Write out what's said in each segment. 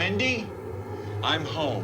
Wendy, I'm home.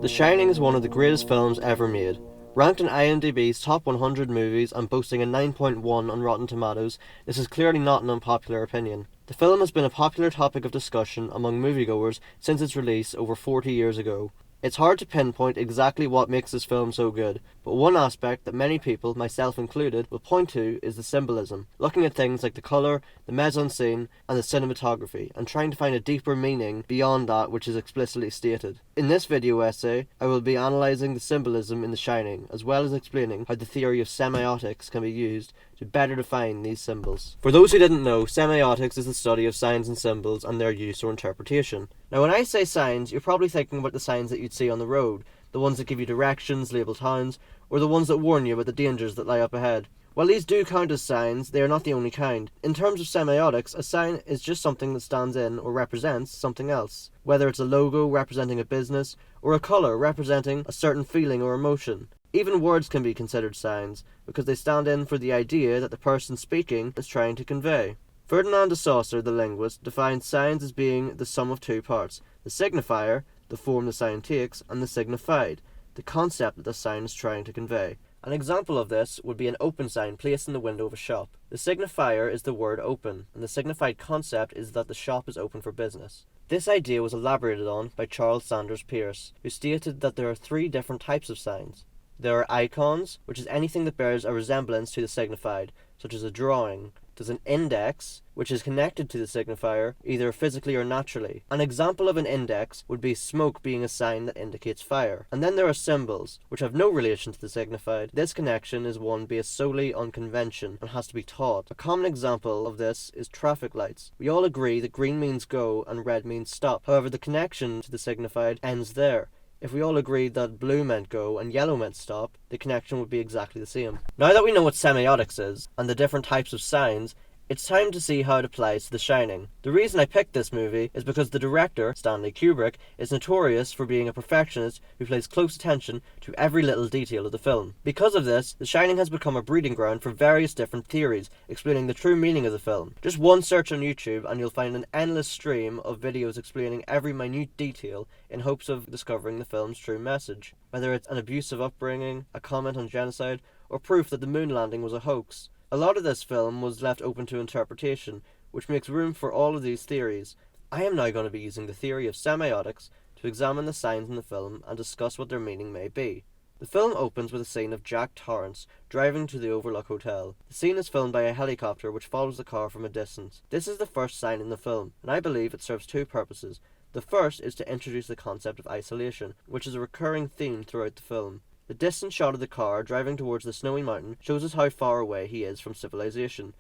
The Shining is one of the greatest films ever made. Ranked in IMDb's top 100 movies and boasting a 9.1 on Rotten Tomatoes, this is clearly not an unpopular opinion. The film has been a popular topic of discussion among moviegoers since its release over 40 years ago. It's hard to pinpoint exactly what makes this film so good, but one aspect that many people, myself included, will point to is the symbolism, looking at things like the colour, the mise-en-scène, and the cinematography, and trying to find a deeper meaning beyond that which is explicitly stated. In this video essay, I will be analysing the symbolism in The Shining, as well as explaining how the theory of semiotics can be used to better define these symbols. For those who didn't know, semiotics is the study of signs and symbols and their use or interpretation. Now when I say signs, you're probably thinking about the signs that you'd see on the road, the ones that give you directions, label towns, or the ones that warn you about the dangers that lie up ahead. While these do count as signs, they are not the only kind. In terms of semiotics, a sign is just something that stands in or represents something else, whether it's a logo representing a business, or a colour representing a certain feeling or emotion. Even words can be considered signs, because they stand in for the idea that the person speaking is trying to convey. Ferdinand de Saussure, the linguist, defines signs as being the sum of two parts: the signifier, the form the sign takes, and the signified, the concept that the sign is trying to convey. An example of this would be an open sign placed in the window of a shop. The signifier is the word open, and the signified concept is that the shop is open for business. This idea was elaborated on by Charles Sanders Peirce, who stated that there are three different types of signs. There are icons, which is anything that bears a resemblance to the signified, such as a drawing. There's an index, which is connected to the signifier, either physically or naturally. An example of an index would be smoke being a sign that indicates fire. And then there are symbols, which have no relation to the signified. This connection is one based solely on convention and has to be taught. A common example of this is traffic lights. We all agree that green means go and red means stop. However, the connection to the signified ends there. If we all agreed that blue meant go and yellow meant stop, the connection would be exactly the same. Now that we know what semiotics is, and the different types of signs, it's time to see how it applies to The Shining. The reason I picked this movie is because the director, Stanley Kubrick, is notorious for being a perfectionist who pays close attention to every little detail of the film. Because of this, The Shining has become a breeding ground for various different theories explaining the true meaning of the film. Just one search on YouTube and you'll find an endless stream of videos explaining every minute detail in hopes of discovering the film's true message. Whether it's an abusive upbringing, a comment on genocide, or proof that the moon landing was a hoax. A lot of this film was left open to interpretation, which makes room for all of these theories. I am now going to be using the theory of semiotics to examine the signs in the film and discuss what their meaning may be. The film opens with a scene of Jack Torrance driving to the Overlook Hotel. The scene is filmed by a helicopter which follows the car from a distance. This is the first sign in the film, and I believe it serves two purposes. The first is to introduce the concept of isolation, which is a recurring theme throughout the film. The distant shot of the car driving towards the snowy mountain shows us how far away he is from civilization.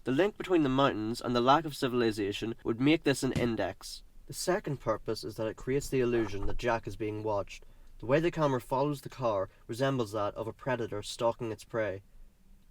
The link between the mountains and the lack of civilization would make this an index. The second purpose is that it creates the illusion that Jack is being watched. The way the camera follows the car resembles that of a predator stalking its prey.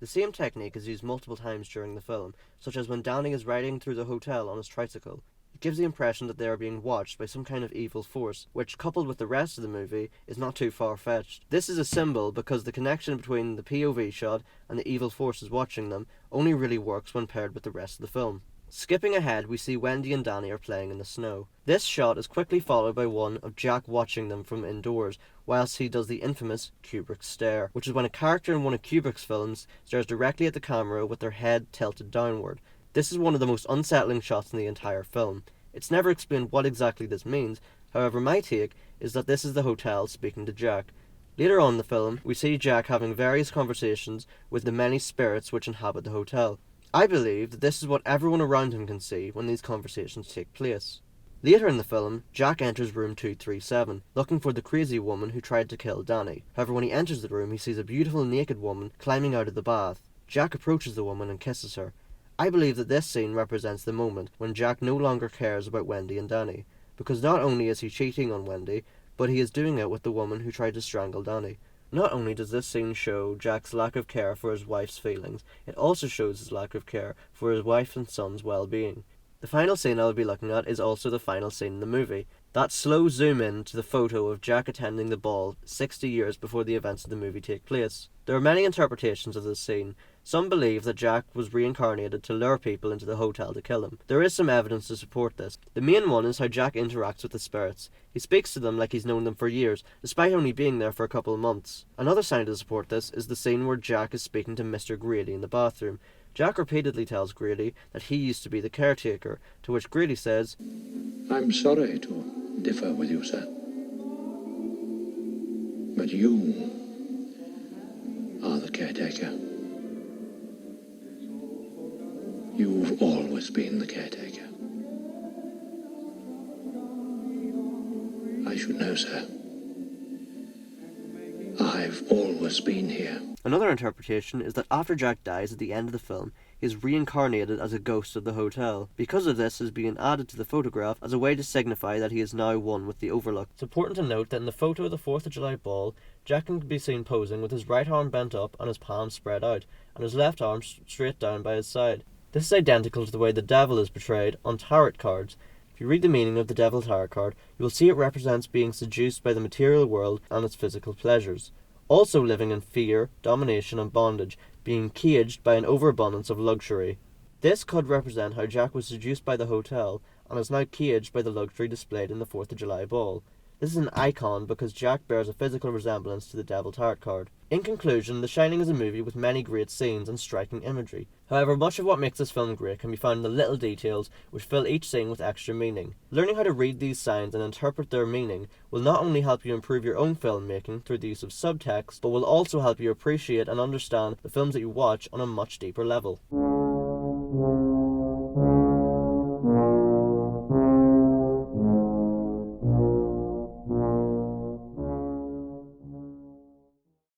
The same technique is used multiple times during the film, such as when Danny is riding through the hotel on his tricycle. It gives the impression that they are being watched by some kind of evil force, which, coupled with the rest of the movie, is not too far-fetched. This is a symbol because the connection between the POV shot and the evil forces watching them only really works when paired with the rest of the film. Skipping ahead, we see Wendy and Danny are playing in the snow. This shot is quickly followed by one of Jack watching them from indoors, whilst he does the infamous Kubrick stare, which is when a character in one of Kubrick's films stares directly at the camera with their head tilted downward. This is one of the most unsettling shots in the entire film. It's never explained what exactly this means, however my take is that this is the hotel speaking to Jack. Later on in the film, we see Jack having various conversations with the many spirits which inhabit the hotel. I believe that this is what everyone around him can see when these conversations take place. Later in the film, Jack enters room 237, looking for the crazy woman who tried to kill Danny. However, when he enters the room, he sees a beautiful naked woman climbing out of the bath. Jack approaches the woman and kisses her. I believe that this scene represents the moment when Jack no longer cares about Wendy and Danny, because not only is he cheating on Wendy, but he is doing it with the woman who tried to strangle Danny. Not only does this scene show Jack's lack of care for his wife's feelings, it also shows his lack of care for his wife and son's well-being. The final scene I'll be looking at is also the final scene in the movie. That slow zoom in to the photo of Jack attending the ball 60 years before the events of the movie take place. There are many interpretations of this scene. Some believe that Jack was reincarnated to lure people into the hotel to kill him. There is some evidence to support this. The main one is how Jack interacts with the spirits. He speaks to them like he's known them for years, despite only being there for a couple of months. Another sign to support this is the scene where Jack is speaking to Mr. Grady in the bathroom. Jack repeatedly tells Grady that he used to be the caretaker, to which Grady says, "I'm sorry to differ with you, sir. But you are the caretaker. You've always been the caretaker. I should know, sir. I've always been here." Another interpretation is that after Jack dies at the end of the film, he is reincarnated as a ghost of the hotel. Because of this is being added to the photograph as a way to signify that he is now one with the Overlook. It's important to note that in the photo of the 4th of July ball, Jack can be seen posing with his right arm bent up and his palms spread out, and his left arm straight down by his side. This is identical to the way the devil is portrayed on tarot cards. If you read the meaning of the devil tarot card, you will see it represents being seduced by the material world and its physical pleasures. Also living in fear, domination and bondage, being caged by an overabundance of luxury. This could represent how Jack was seduced by the hotel and is now caged by the luxury displayed in the 4th of July ball. This is an icon because Jack bears a physical resemblance to the Devil Tarot card. In conclusion, The Shining is a movie with many great scenes and striking imagery. However, much of what makes this film great can be found in the little details which fill each scene with extra meaning. Learning how to read these signs and interpret their meaning will not only help you improve your own filmmaking through the use of subtext, but will also help you appreciate and understand the films that you watch on a much deeper level.